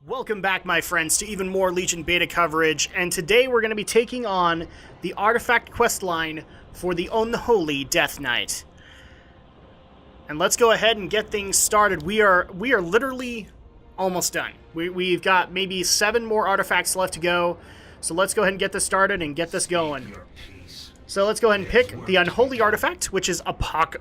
Welcome back, my friends, to even more Legion beta coverage, and today we're going to be taking on the artifact questline for the Unholy Death Knight. And let's go ahead and get things started. We are literally almost done. We've got maybe 7 more artifacts left to go, so let's go ahead and get this started and get this going. So let's go ahead and pick the Unholy Artifact, which is Apocalypse!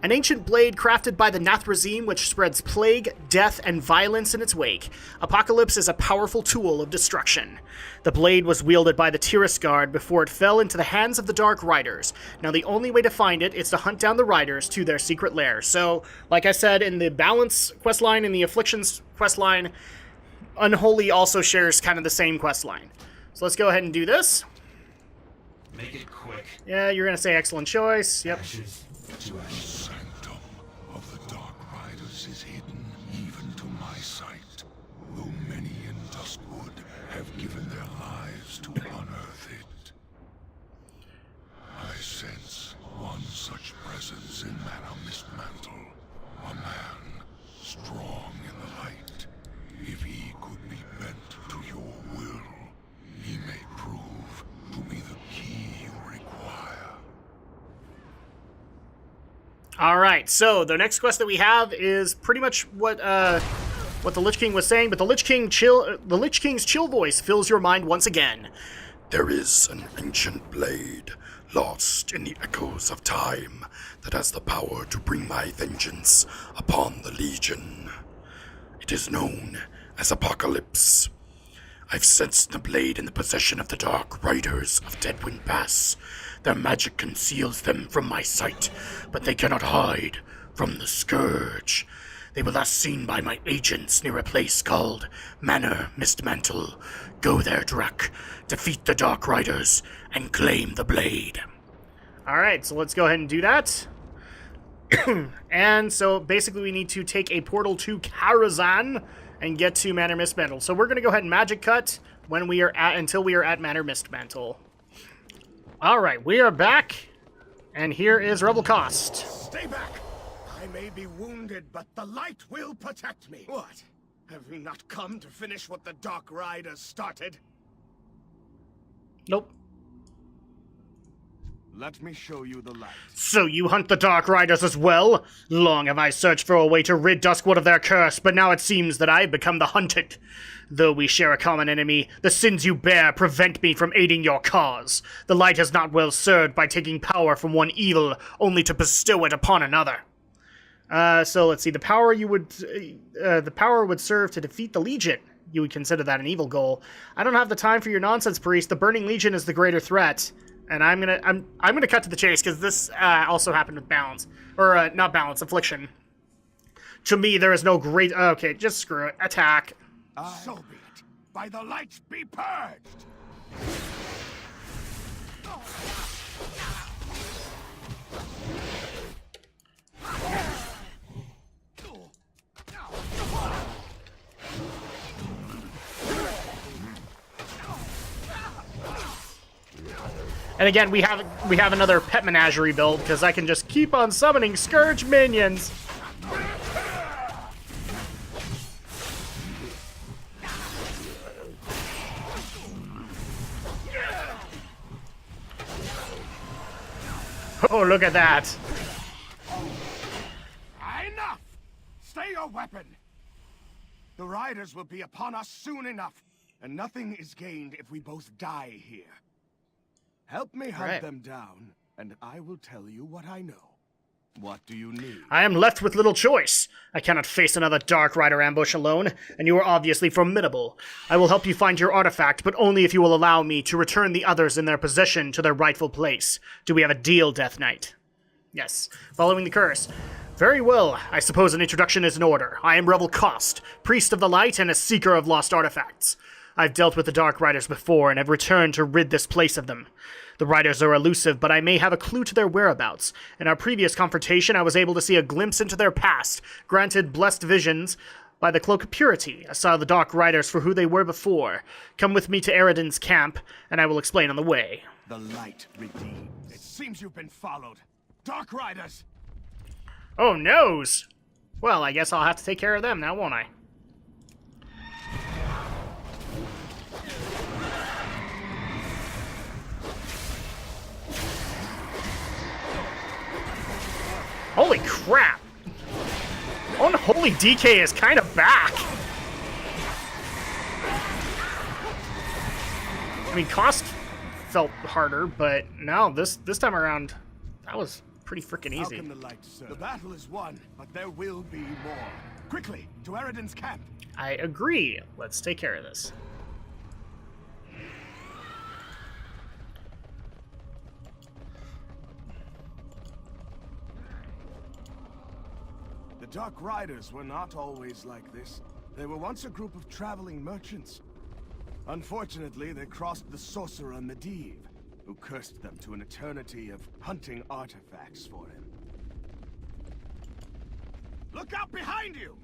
An ancient blade crafted by the Nathrazim which spreads plague, death, and violence in its wake. Apocalypse is a powerful tool of destruction. The blade was wielded by the Tiras Guard before it fell into the hands of the Dark Riders. Now the only way to find it is to hunt down the Riders to their secret lair. So, like I said, in the Balance questline and the Afflictions questline, Unholy also shares kind of the same questline. So let's go ahead and do this. Make it quick. Yeah, you're going to say excellent choice. Yep. Ashes to ashes. Is hidden even to my sight, though many in Duskwood have given their lives to unearth it. I sense one such presence in Manor Mistmantle, a man strong in the light. If he could be bent to your will, he may prove to be the key you require. Alright, so the next quest that we have is pretty much what the Lich King was saying, but the Lich King's chill voice fills your mind once again. There is an ancient blade, lost in the echoes of time, that has the power to bring my vengeance upon the Legion. It is known as Apocalypse. I've sensed the blade in the possession of the Dark Riders of Deadwind Pass. Their magic conceals them from my sight, but they cannot hide from the Scourge. They were last seen by my agents near a place called Manor Mistmantle. Go there, Drak, defeat the Dark Riders, and claim the blade. Alright, so let's go ahead and do that. And so basically we need to take a portal to Karazhan and get to Manor Mistmantle. So we're going to go ahead and magic cut when we are until we are at Manor Mistmantle. Alright, we are back, and here is Rebel Cost. Stay back! I may be wounded, but the light will protect me. What? Have you not come to finish what the Dark Riders started? Nope. Let me show you the light. So you hunt the Dark Riders as well? Long have I searched for a way to rid Duskwood of their curse, but now it seems that I become the hunted. Though we share a common enemy, the sins you bear prevent me from aiding your cause. The light has not well served by taking power from one evil, only to bestow it upon another. So let's see, the power would serve to defeat the Legion. You would consider that an evil goal. I don't have the time for your nonsense, priest. The Burning Legion is the greater threat. And I'm gonna cut to the chase, because this also happened with Balance. Or, not Balance, Affliction. To me, there is no great... Okay, just screw it. Attack. So be it. By the light be purged! And again, we have another pet menagerie build, because I can just keep on summoning Scourge minions. Oh, look at that. Enough! Stay your weapon! The Riders will be upon us soon enough, and nothing is gained if we both die here. Help me hunt them down, and I will tell you what I know. What do you need? I am left with little choice. I cannot face another Dark Rider ambush alone, and you are obviously formidable. I will help you find your artifact, but only if you will allow me to return the others in their possession to their rightful place. Do we have a deal, Death Knight? Yes. Following the curse. Very well. I suppose an introduction is in order. I am Rebel Cost, Priest of the Light and a Seeker of Lost Artifacts. I've dealt with the Dark Riders before and have returned to rid this place of them. The Riders are elusive, but I may have a clue to their whereabouts. In our previous confrontation, I was able to see a glimpse into their past, granted blessed visions by the Cloak of Purity. I saw the Dark Riders for who they were before. Come with me to Eridan's camp, and I will explain on the way. The light redeemed. It seems you've been followed. Dark Riders! Oh, noes! Well, I guess I'll have to take care of them now, won't I? Holy crap! Unholy DK is kind of back! I mean, cost felt harder, but no, this time around, that was pretty freaking easy. How can the light serve? The battle is won, but there will be more. Quickly, to Eridan's camp! I agree. Let's take care of this. The Dark Riders were not always like this. They were once a group of traveling merchants. Unfortunately, they crossed the sorcerer Medivh, who cursed them to an eternity of hunting artifacts for him. Look out behind you!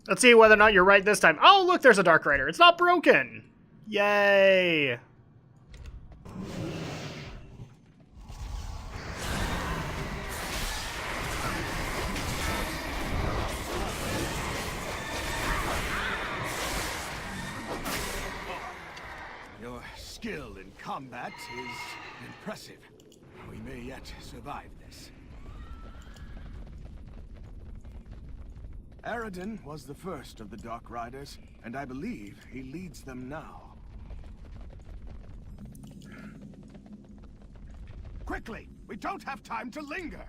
Let's see whether or not you're right this time. Oh, look, there's a Dark Rider. It's not broken. Yay. Your skill in combat is impressive. We may yet survive this. Eridan was the first of the Dark Riders, and I believe he leads them now. Quickly! We don't have time to linger!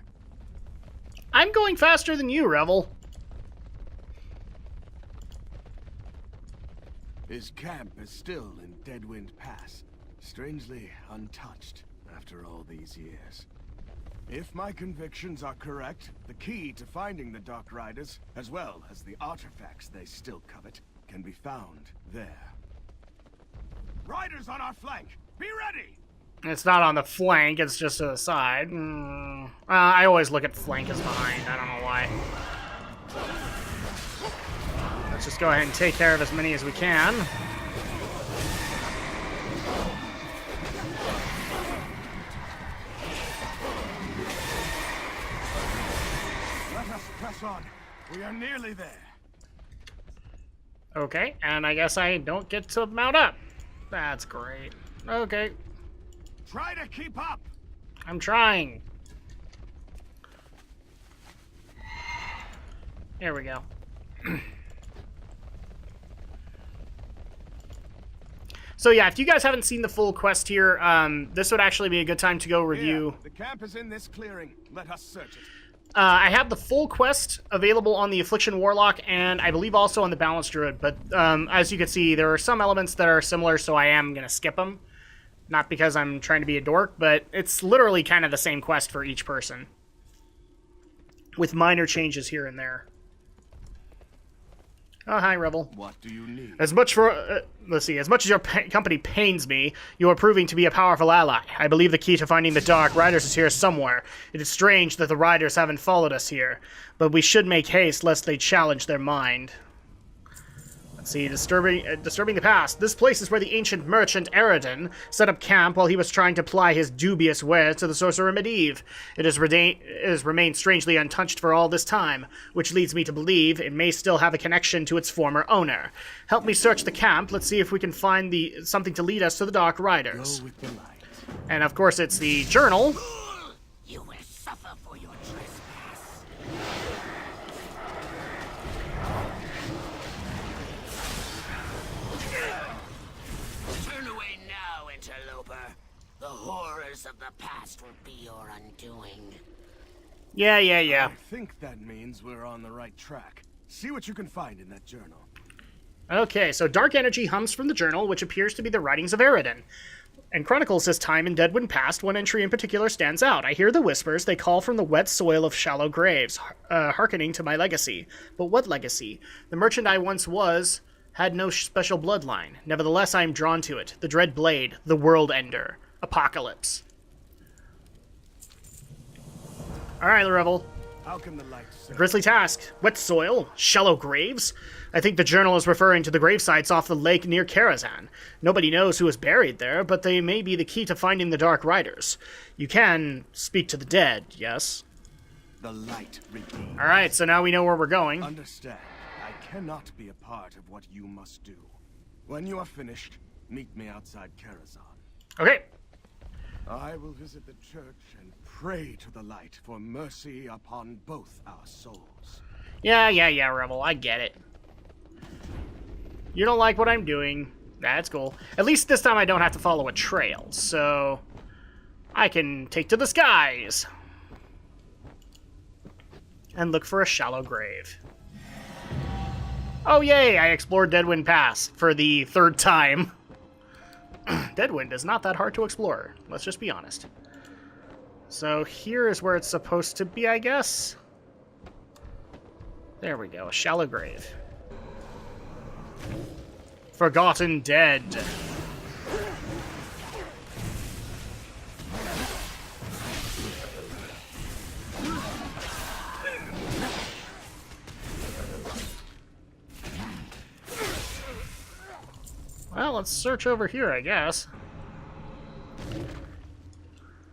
I'm going faster than you, Revel. His camp is still in Deadwind Pass, strangely untouched after all these years. If my convictions are correct, the key to finding the Dark Riders, as well as the artifacts they still covet, can be found there. Riders on our flank! Be ready! It's not on the flank, it's just to the side. I always look at flank as behind, I don't know why. Let's just go ahead and take care of as many as we can. Let us press on. We are nearly there. Okay, and I guess I don't get to mount up. That's great. Okay, Try to keep up! I'm trying. There we go. So yeah, if you guys haven't seen the full quest here, this would actually be a good time to go review. Here, the camp is in this clearing. Let us search it. I have the full quest available on the Affliction Warlock, and I believe also on the Balance Druid, but as you can see, there are some elements that are similar, so I am going to skip them. Not because I'm trying to be a dork, but it's literally kind of the same quest for each person, with minor changes here and there. Oh, hi, Rebel. What do you need? As much for, let's see, as much as your company pains me, you are proving to be a powerful ally. I believe the key to finding the Dark Riders is here somewhere. It is strange that the Riders haven't followed us here, but we should make haste lest they challenge their mind. Let's see, disturbing the past. This place is where the ancient merchant Eridan set up camp while he was trying to ply his dubious wares to the sorcerer Medivh. It has remained strangely untouched for all this time, which leads me to believe it may still have a connection to its former owner. Help me search the camp. Let's see if we can find something to lead us to the Dark Riders. Go with the light. And of course, it's the journal. You will suffer for your trespass. Turn away now, interloper. The horrors of the past will be your undoing. Yeah. I think that means we're on the right track. See what you can find in that journal. Okay, so dark energy hums from the journal, which appears to be the writings of Eridan, and chronicles his time in Deadwind Past. One entry in particular stands out. I hear the whispers. They call from the wet soil of shallow graves, hearkening to my legacy. But what legacy? The merchant I once was had no special bloodline. Nevertheless, I am drawn to it. The dread blade, the world ender, Apocalypse. All right, Revel. How can the light serve? Grisly task. Wet soil? Shallow graves? I think the journal is referring to the gravesites off the lake near Karazhan. Nobody knows who is buried there, but they may be the key to finding the Dark Riders. You can speak to the dead, yes? the light redeemed. Alright, so now we know where we're going. Understand, I cannot be a part of what you must do. When you are finished, meet me outside Karazhan. Okay. I will visit the church and pray to the light for mercy upon both our souls. Yeah, Rebel, I get it. You don't like what I'm doing. That's cool. At least this time I don't have to follow a trail, so I can take to the skies and look for a shallow grave. Oh yay, I explored Deadwind Pass for the 3rd time. Deadwind is not that hard to explore, let's just be honest. So here is where it's supposed to be, I guess. There we go, a shallow grave. Forgotten Dead. Well, let's search over here, I guess.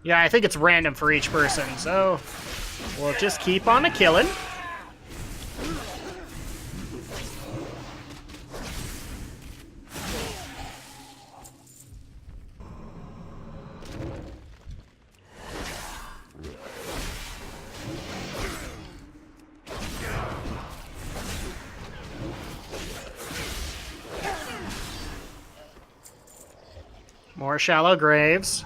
Yeah, I think it's random for each person, so we'll just keep on a-killing. More shallow graves.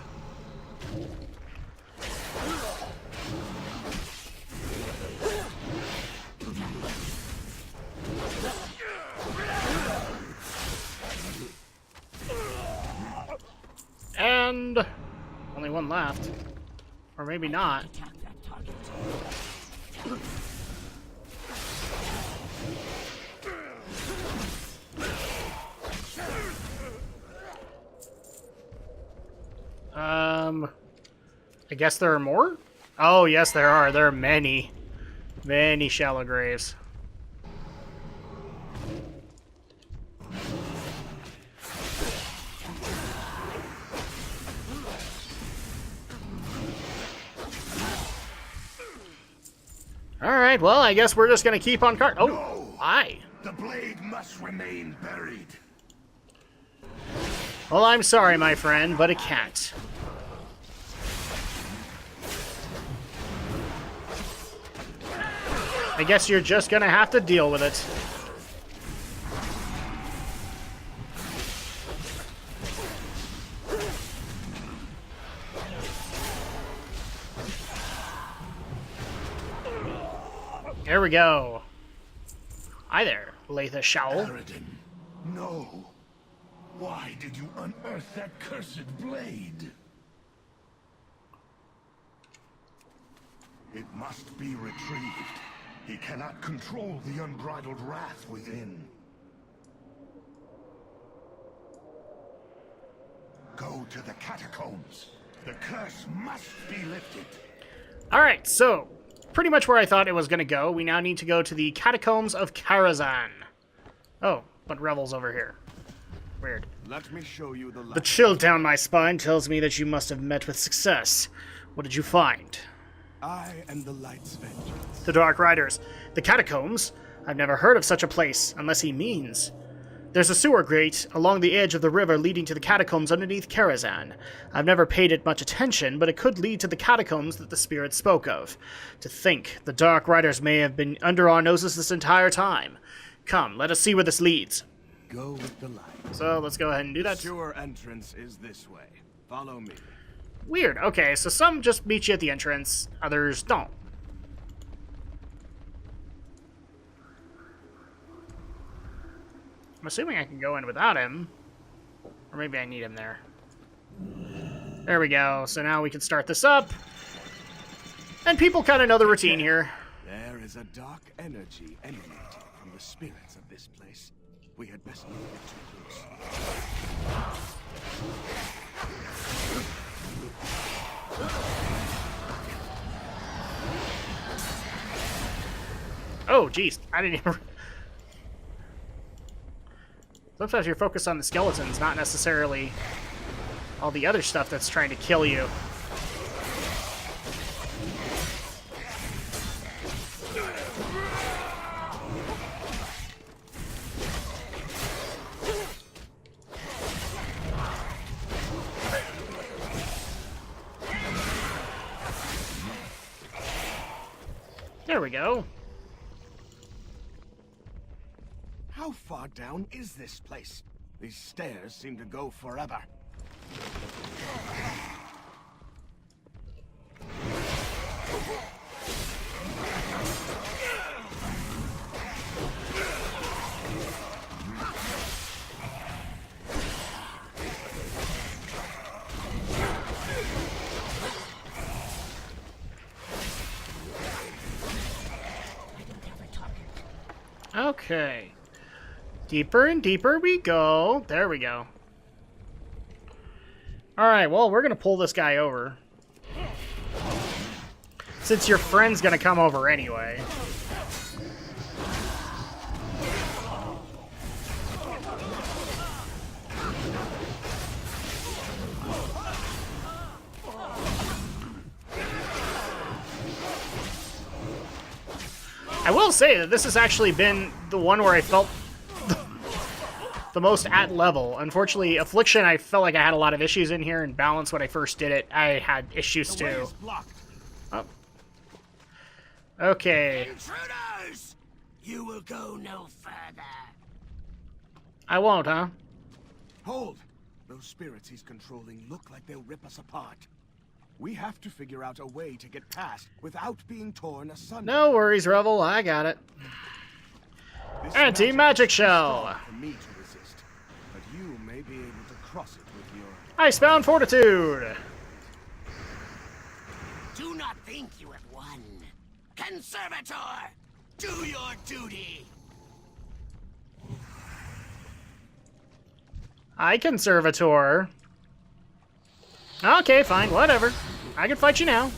And only one left. Or maybe not. I guess there are more? Oh, yes, there are. There are many. Many shallow graves. Alright, well, I guess we're just gonna keep on cart. Oh, No! hi. The blade must remain buried. Well, I'm sorry, my friend, but it can't. I guess you're just gonna have to deal with it. Here we go. Hi there, Latha Shawl. Paradin, no. Why did you unearth that cursed blade? It must be retrieved. He cannot control the unbridled wrath within. Go to the catacombs. The curse must be lifted. Alright, so, pretty much where I thought it was going to go. We now need to go to the Catacombs of Karazhan. Oh, but Revel's over here. Weird. Let me show you the light. The chill down my spine tells me that you must have met with success. What did you find? I am the light's vengeance. The Dark Riders. The Catacombs? I've never heard of such a place, unless he means. There's a sewer grate along the edge of the river leading to the catacombs underneath Karazhan. I've never paid it much attention, but it could lead to the catacombs that the spirit spoke of. To think, the Dark Riders may have been under our noses this entire time. Come, let us see where this leads. Go with the light. So, let's go ahead and do that. Sewer entrance is this way. Follow me. Weird. Okay, so some just meet you at the entrance, others don't. I'm assuming I can go in without him. Or maybe I need him there. There we go. So now we can start this up. And people kind of know the routine here. There is a dark energy emanating from the spirits of this place. We had best not get too close. Oh, jeez. I didn't even... Sometimes you're focused on the skeletons, not necessarily all the other stuff that's trying to kill you. we go. How far down is this place? These stairs seem to go forever. Okay. Deeper and deeper we go. There we go. Alright, well, we're gonna pull this guy over. Since your friend's gonna come over anyway. I will say that this has actually been the one where I felt the most at level. Unfortunately, Affliction, I felt like I had a lot of issues in here, and Balance, when I first did it, I had issues The way too. is blocked. Oh. Okay. Intruders! You will go no further. I won't, huh? Hold! Those spirits he's controlling look like they'll rip us apart. We have to figure out a way to get past without being torn asunder. No worries, Revel. I got it. This Anti-magic is too shell. strong for me to resist, but you may be able to cross it with your... Icebound Fortitude. Do not think you have won. Conservator, do your duty. I Conservator. Okay, fine, whatever. I can fight you now.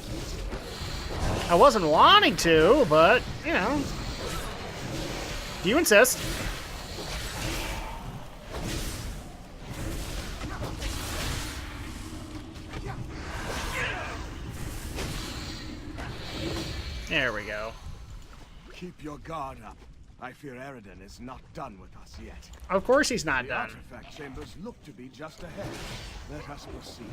I wasn't wanting to, but, you know. Do you insist? There we go. Keep your guard up. I fear Eridan is not done with us yet. Of course he's not The done. artifact chambers look to be just ahead. Let us proceed.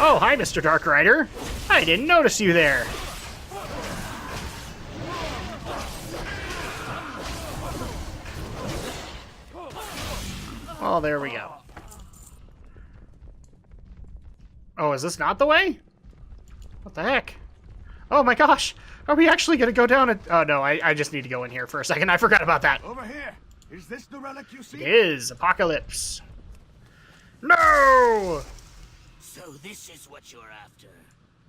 Oh, hi, Mr. Dark Rider. I didn't notice you there. Oh, there we go. Oh, is this not the way? What the heck? Oh my gosh! Are we actually gonna go down a... Oh no, I just need to go in here for a second. I forgot about that. Over here! Is this the relic you see? It is Apocalypse. No! So this is what you're after.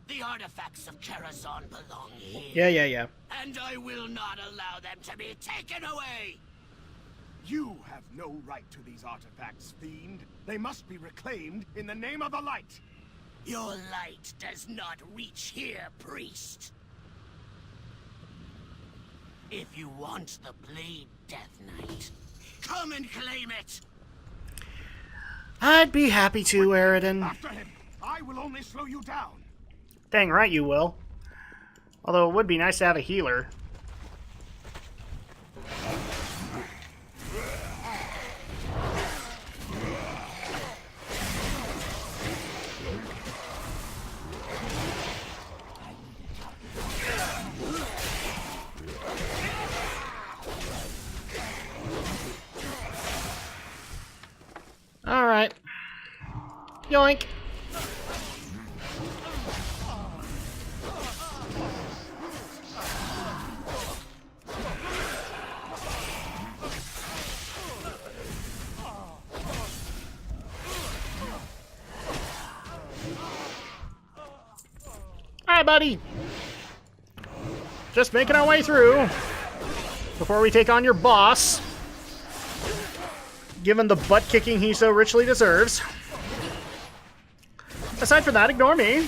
The artifacts of Karazhan belong here. Yeah. And I will not allow them to be taken away! You have no right to these artifacts, fiend. They must be reclaimed in the name of the light. Your light does not reach here, priest. If you want the blade, Death Knight, come and claim it! I'd be happy to, Eridan. After him! I will only slow you down. Dang right you will. Although it would be nice to have a healer. Alright. Yoink. Hi, buddy. Just making our way through before we take on your boss. Given the butt kicking he so richly deserves. Aside from that, ignore me.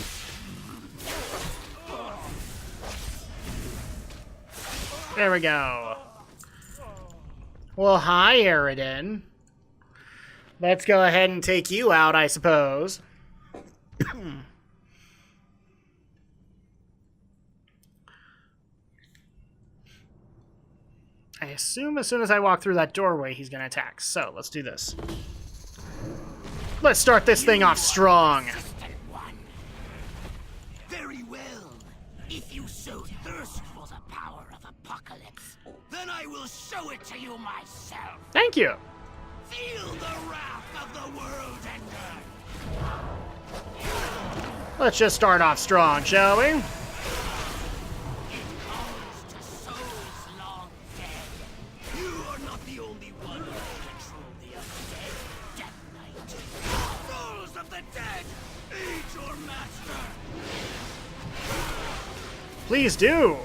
There we go. Well, hi, Eridan. Let's go ahead and take you out, I suppose. assume as soon as I walk through that doorway, he's going to attack. So, let's do this. Let's start this thing off strong. Persistent one. Very well. If you so thirst for the power of apocalypse, then I will show it to you myself. Thank you. Feel the wrath of the world ender. Let's just start off strong, shall we? It calls to souls long dead. You are not the only one who can control the undead, Death Knight. Souls of the dead, aid your master. Please do.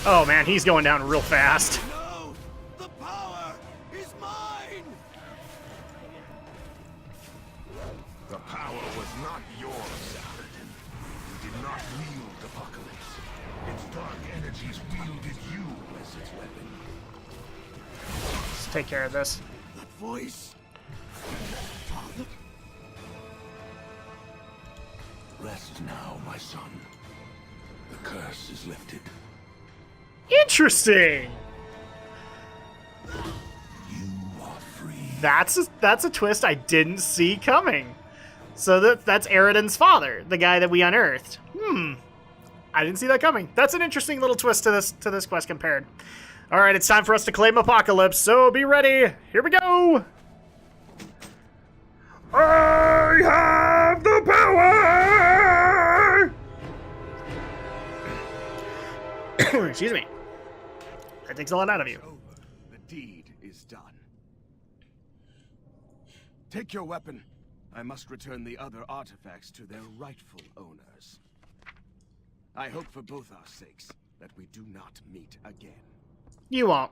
Oh man, he's going down real fast. No! The power is mine! The power was not yours, Saladin. You did not wield apocalypse. Its dark energies wielded you as its weapon. Let's take care of this. That voice. Father? Rest now, my son. The curse is lifted. Interesting. You are free. That's a twist I didn't see coming. So that's Eridan's father, the guy that we unearthed. I didn't see that coming. That's an interesting little twist to this quest compared. All right, it's time for us to claim Apocalypse. So be ready. Here we go. I have the power. Excuse me. That takes a lot out of you. Over. The deed is done. Take your weapon. I must return the other artifacts to their rightful owners. I hope for both our sakes that we do not meet again. You won't.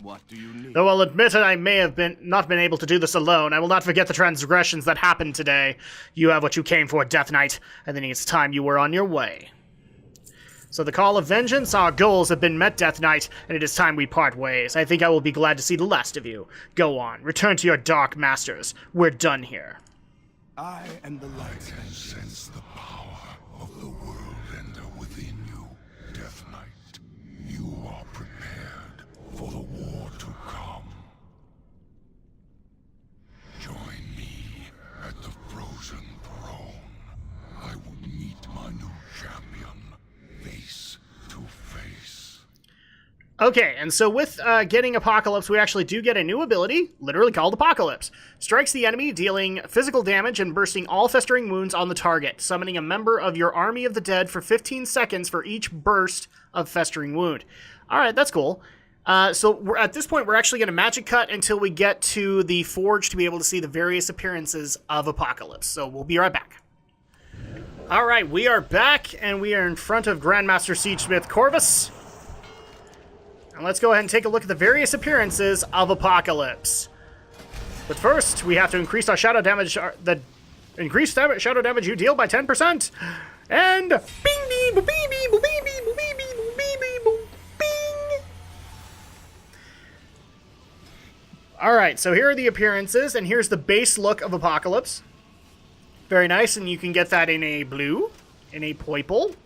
What do you need? Though I'll admit I may have not been able to do this alone, I will not forget the transgressions that happened today. You have what you came for, Death Knight, and then it's time you were on your way. So the call of vengeance, our goals have been met, Death Knight, and it is time we part ways. I think I will be glad to see the last of you. Go on, return to your dark masters. We're done here. I am the light. I can sense the power of the world ender within you, Death Knight. You are prepared for the war to come. Join me at the frozen throne. I will meet my new champion, face to face. Okay, and so with getting Apocalypse, we actually do get a new ability, literally called Apocalypse. Strikes the enemy, dealing physical damage and bursting all festering wounds on the target, summoning a member of your army of the dead for 15 seconds for each burst of festering wound. Alright, that's cool. So at this point, we're actually going to magic cut until we get to the Forge to be able to see the various appearances of Apocalypse. So we'll be right back. Alright, we are back, and we are in front of Grandmaster Siegesmith Corvus. And let's go ahead and take a look at the various appearances of Apocalypse. But first, we have to increase our shadow damage, shadow damage you deal by 10%. And bing bing bing bing bing bing bing bing bing bing. All right, so here are the appearances, and here's the base look of Apocalypse. Very nice, and you can get that in a blue, in a purple,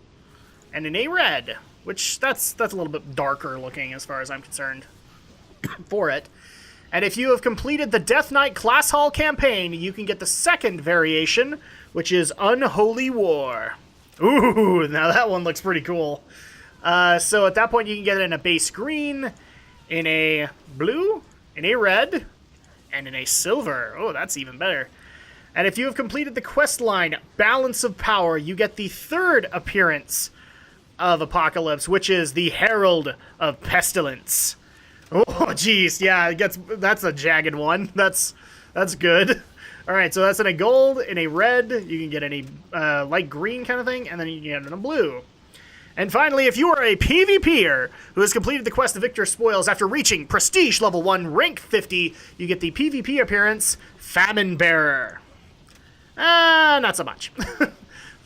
and in a red. Which, that's a little bit darker looking as far as I'm concerned for it. And if you have completed the Death Knight Class Hall campaign, you can get the second variation, which is Unholy War. Ooh, now that one looks pretty cool. So at that point, you can get it in a base green, in a blue, in a red, and in a silver. Oh, that's even better. And if you have completed the quest line Balance of Power, you get the third appearance of Apocalypse, which is the Herald of Pestilence. Oh, jeez, yeah, that's a jagged one. That's good. All right, so that's in a gold, in a red. You can get any light green kind of thing, and then you can get it in a blue. And finally, if you are a PvPer who has completed the quest of Victor Spoils after reaching Prestige Level 1, Rank 50, you get the PvP appearance Famine Bearer. Not so much.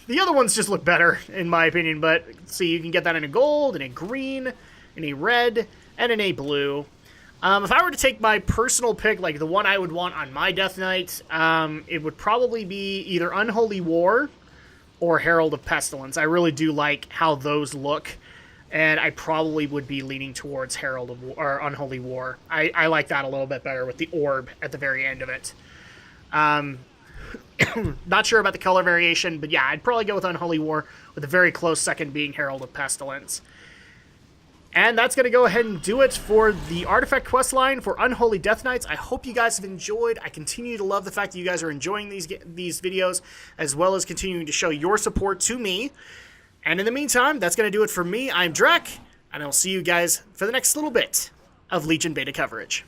The other ones just look better, in my opinion, but see, you can get that in a gold, in a green, in a red, and in a blue. If I were to take my personal pick, like the one I would want on my Death Knight, it would probably be either Unholy War or Herald of Pestilence. I really do like how those look. And I probably would be leaning towards Herald of War, or Unholy War. I like that a little bit better with the orb at the very end of it. Not sure about the color variation, but yeah, I'd probably go with Unholy War, with a very close second being Herald of Pestilence. And that's going to go ahead and do it for the Artifact questline for Unholy Death Knights. I hope you guys have enjoyed. I continue to love the fact that you guys are enjoying these videos, as well as continuing to show your support to me. And in the meantime, that's going to do it for me. I'm Drak, and I'll see you guys for the next little bit of Legion Beta coverage.